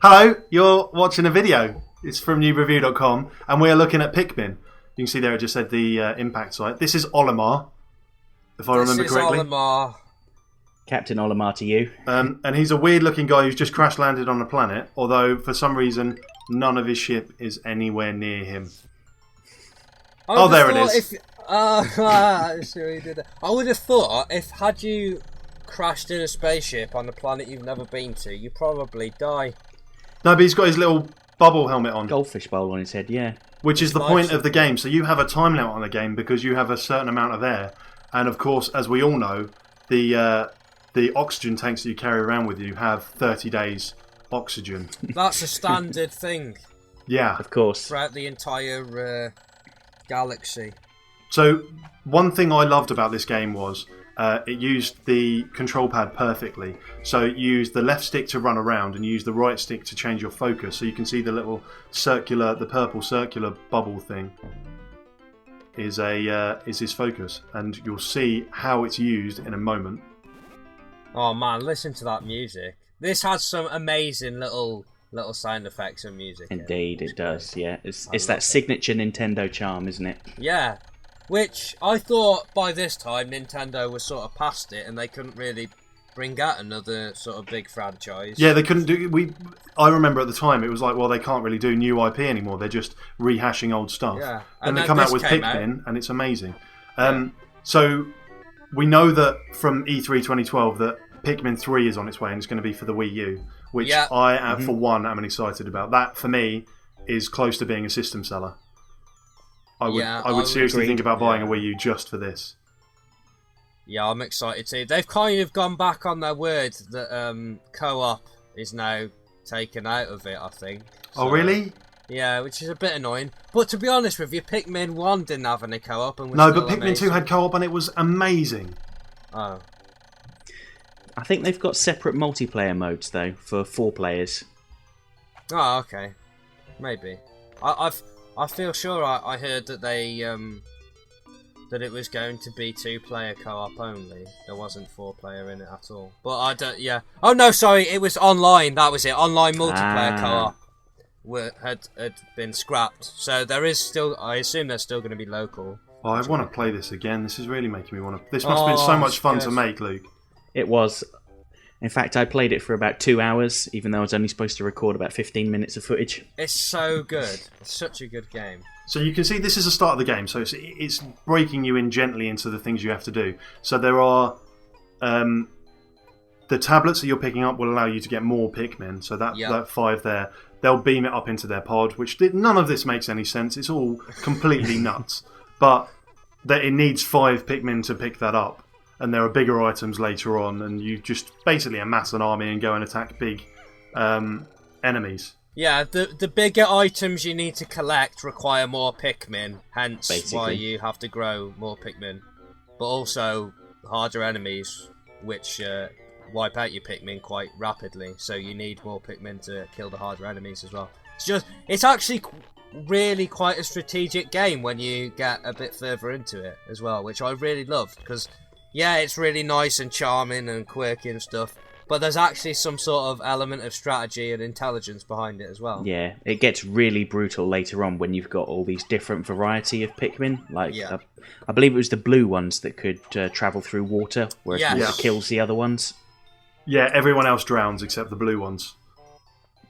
Hello, you're watching a video. It's from NewReview.com, and we are looking at Pikmin. You can see there it just said the impact site. This is Olimar, if I remember correctly. This is Olimar. Captain Olimar to you. And he's a weird-looking guy who's just crash-landed on a planet, although for some reason none of his ship is anywhere near him. Oh, there it is. Sure he did that. I would have thought had you crashed in a spaceship on a planet you've never been to, you'd probably die. No, but he's got his little bubble helmet on. Goldfish bowl on his head, yeah. Which is the point of the game. So you have a time limit on the game because you have a certain amount of air. And of course, as we all know, the oxygen tanks that you carry around with you have 30 days oxygen. That's a standard thing. Yeah. Of course. Throughout the entire galaxy. So one thing I loved about this game was it used the control pad perfectly. So it used the left stick to run around and you use the right stick to change your focus. So you can see the little the purple circular bubble thing is his focus, and you'll see how it's used in a moment. Oh man, listen to that music. This has some amazing little sound effects and music. Indeed, it does. Yeah, it's that signature Nintendo charm, isn't it? Yeah. Which I thought by this time Nintendo was sort of past it and they couldn't really bring out another sort of big franchise. Yeah, they couldn't do. I remember at the time it was like, well, they can't really do new IP anymore. They're just rehashing old stuff. Yeah, and they come out with Pikmin, and it's amazing. So we know that from E3 2012 that Pikmin 3 is on its way and it's going to be for the Wii U, which I, for one, am excited about. That for me is close to being a system seller. I would seriously think about buying a Wii U just for this. Yeah, I'm excited too. They've kind of gone back on their word that co-op is now taken out of it, I think. So, oh, really? Yeah, which is a bit annoying. But to be honest with you, Pikmin 1 didn't have any co-op. And no, but Pikmin 2 had co-op and it was amazing. Oh. I think they've got separate multiplayer modes, though, for 4 players. Oh, okay. Maybe. I feel sure I heard that they that it was going to be 2-player co-op only. There wasn't 4-player in it at all. But I don't. Yeah. Oh no, sorry. It was online. That was it. Online multiplayer co-op had been scrapped. So there is still. I assume they're still going to be local. Oh, I want to play this again. This is really making me want to. This must have been so much fun to make, Luke. It was. In fact, I played it for about 2 hours, even though I was only supposed to record about 15 minutes of footage. It's so good. It's such a good game. So you can see this is the start of the game, so it's breaking you in gently into the things you have to do. So there are... the tablets that you're picking up will allow you to get more Pikmin, so that 5 there. They'll beam it up into their pod, which none of this makes any sense. It's all completely nuts. But it needs 5 Pikmin to pick that up. And there are bigger items later on, and you just basically amass an army and go and attack big enemies. Yeah, the bigger items you need to collect require more Pikmin, hence why you have to grow more Pikmin. But also harder enemies, which wipe out your Pikmin quite rapidly, so you need more Pikmin to kill the harder enemies as well. It's actually really quite a strategic game when you get a bit further into it as well, which I really love, because... yeah, it's really nice and charming and quirky and stuff, but there's actually some sort of element of strategy and intelligence behind it as well. Yeah, it gets really brutal later on when you've got all these different variety of Pikmin. Like, I believe it was the blue ones that could travel through water, whereas water kills the other ones. Yeah, everyone else drowns except the blue ones,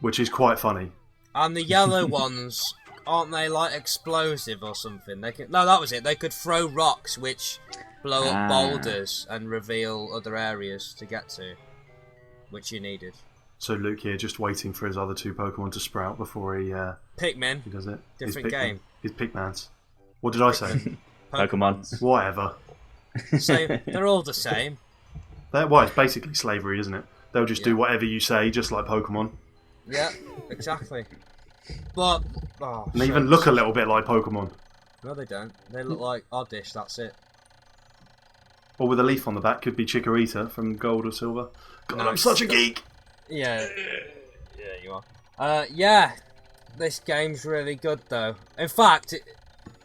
which is quite funny. And the yellow ones, aren't they like explosive or something? No, that was it. They could throw rocks, which... blow up boulders and reveal other areas to get to, which you needed. So Luke here just waiting for his other 2 Pokemon to sprout before he... Pikmin. He does it. Different game. His Pikmans. What did I say? Pokemon. Whatever. Same. They're all the same. Well, it's basically slavery, isn't it? They'll just do whatever you say, just like Pokemon. Yeah, exactly. But... and they even look a little bit like Pokemon. No, they don't. They look like Oddish, that's it. Or with a leaf on the back, could be Chikorita from Gold or Silver. God, no, I'm such a geek! Yeah. Yeah, you are. Yeah, this game's really good, though. In fact,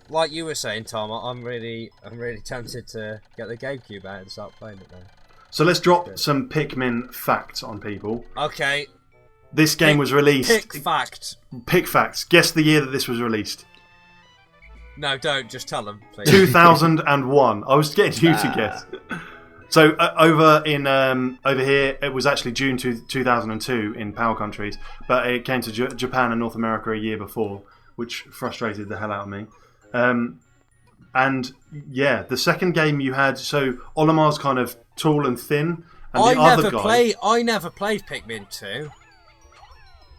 like you were saying, Tom, I'm really tempted to get the Gamecube out and start playing it now. So let's drop some Pikmin facts on people. Okay. This game was released... Pick facts. Pick facts. Guess the year that this was released. No, don't. Just tell them, please. 2001. I was getting you to guess. So over here, it was actually June 2002 in PAL countries, but it came to Japan and North America a year before, which frustrated the hell out of me. And yeah, the second game you had, so Olimar's kind of tall and thin, and I never played Pikmin 2.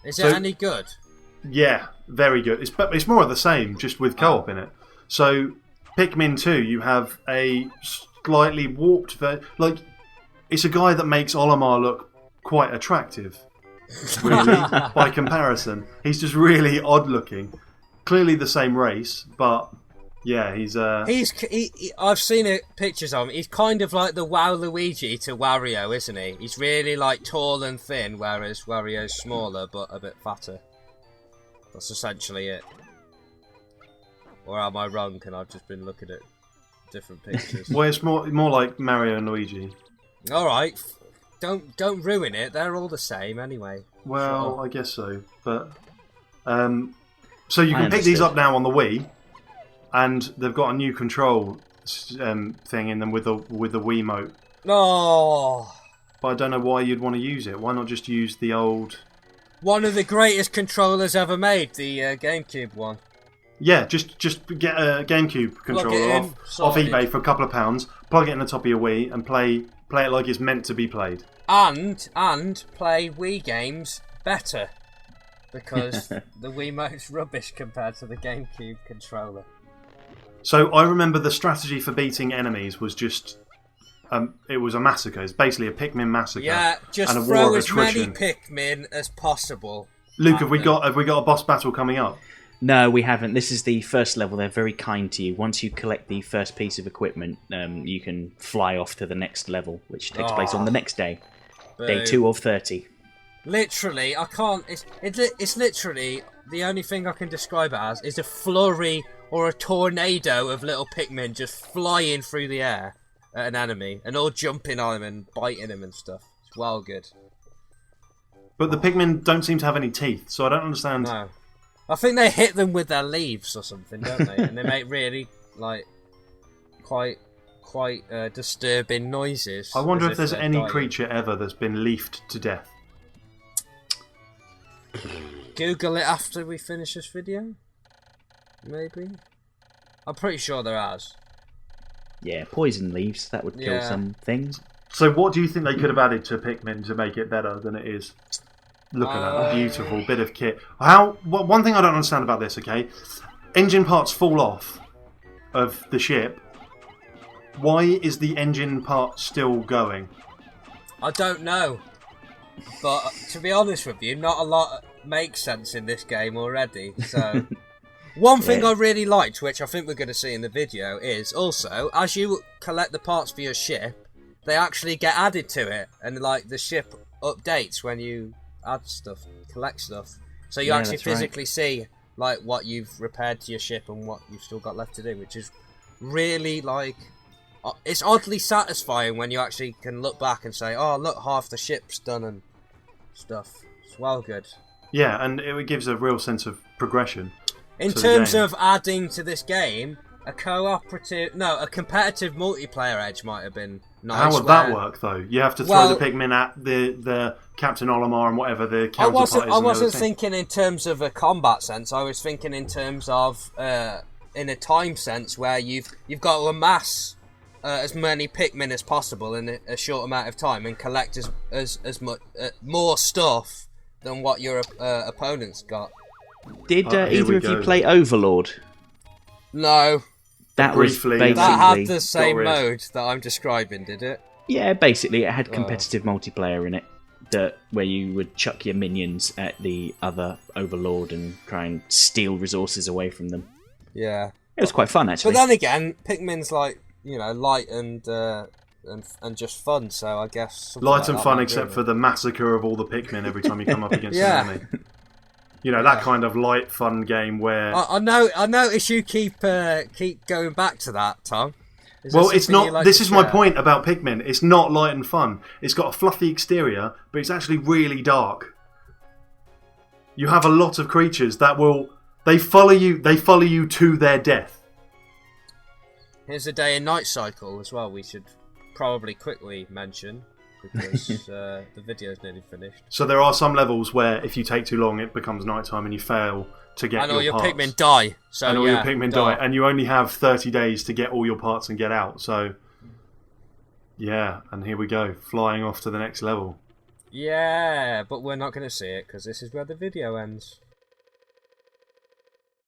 Is it any good? Yeah, very good. It's more of the same, just with co-op in it. So Pikmin 2, you have a slightly warped like it's a guy that makes Olimar look quite attractive, really, by comparison. He's just really odd looking. Clearly the same race, but yeah, I've seen pictures of him. He's kind of like the Waluigi to Wario, isn't he? He's really like tall and thin, whereas Wario's smaller but a bit fatter. That's essentially it. Or am I wrong? And I've just been looking at different pictures. Well, it's more like Mario and Luigi. All right, don't ruin it. They're all the same anyway. Well, I guess so. But so you can pick these up now on the Wii, and they've got a new control thing in them with the Wiimote. Oh. But I don't know why you'd want to use it. Why not just use the old? One of the greatest controllers ever made, the GameCube one. Yeah, just get a GameCube controller off eBay for a couple of pounds, plug it in the top of your Wii, and play it like it's meant to be played. And play Wii games better, because the Wiimote's rubbish compared to the GameCube controller. So I remember the strategy for beating enemies was just... it was a massacre. It's basically a Pikmin massacre. Yeah, just and a throw war of as many attrition. Pikmin as possible. Luke, have we got a boss battle coming up? No, we haven't. This is the first level. They're very kind to you. Once you collect the first piece of equipment, you can fly off to the next level, which takes place on the next day. Boom. Day 2 of 30. Literally, I can't... It's literally... The only thing I can describe it as is a flurry or a tornado of little Pikmin just flying through the air at an enemy and all jumping on him and biting him and stuff. It's well good. But the Pikmin don't seem to have any teeth, so I don't understand... No. I think they hit them with their leaves or something, don't they? And they make really, like, quite disturbing noises. I wonder if there's any creature ever that's been leafed to death. Google it after we finish this video? Maybe? I'm pretty sure there has. Yeah, poison leaves. That would kill some things. So what do you think they could have added to Pikmin to make it better than it is? Look at that beautiful bit of kit. One thing I don't understand about this, okay? Engine parts fall off of the ship. Why is the engine part still going? I don't know. But to be honest with you, not a lot makes sense in this game already. So one thing I really liked, which I think we're going to see in the video, is also as you collect the parts for your ship, they actually get added to it, and like the ship updates when you add stuff, collect stuff. So you actually physically see like what you've repaired to your ship and what you've still got left to do, which is really like it's oddly satisfying when you actually can look back and say, "Oh, look, half the ship's done and stuff." It's well good. Yeah, and it gives a real sense of progression. In terms of adding to this game, a competitive multiplayer edge might have been nice. How would that work, though? You have to throw the Pikmin at the Captain Olimar and whatever the counterpart is. I wasn't thinking in terms of a combat sense. I was thinking in terms of in a time sense, where you've got to amass as many Pikmin as possible in a short amount of time and collect as much more stuff than what your opponent's got. Did either of you play Overlord? No. That was basically... That had the same mode that I'm describing, did it? Yeah, basically it had competitive multiplayer in it, where you would chuck your minions at the other Overlord and try and steal resources away from them. Yeah. It was quite fun, actually. But then again, Pikmin's like, light and just fun, so I guess... Light and fun, except for the massacre of all the Pikmin every time you come up against an enemy. That kind of light, fun game where... I notice you keep going back to that, Tom. Well, it's not... This is my point about Pikmin. It's not light and fun. It's got a fluffy exterior, but it's actually really dark. you have a lot of creatures that they follow you to their death. Here's the day and night cycle as well. We should probably quickly mention because the video's nearly finished. So there are some levels where if you take too long, it becomes nighttime and you fail to get your parts. And all your Pikmin die. So and all your Pikmin die, and you only have 30 days to get all your parts and get out. So yeah, and here we go, flying off to the next level. Yeah, but we're not going to see it because this is where the video ends.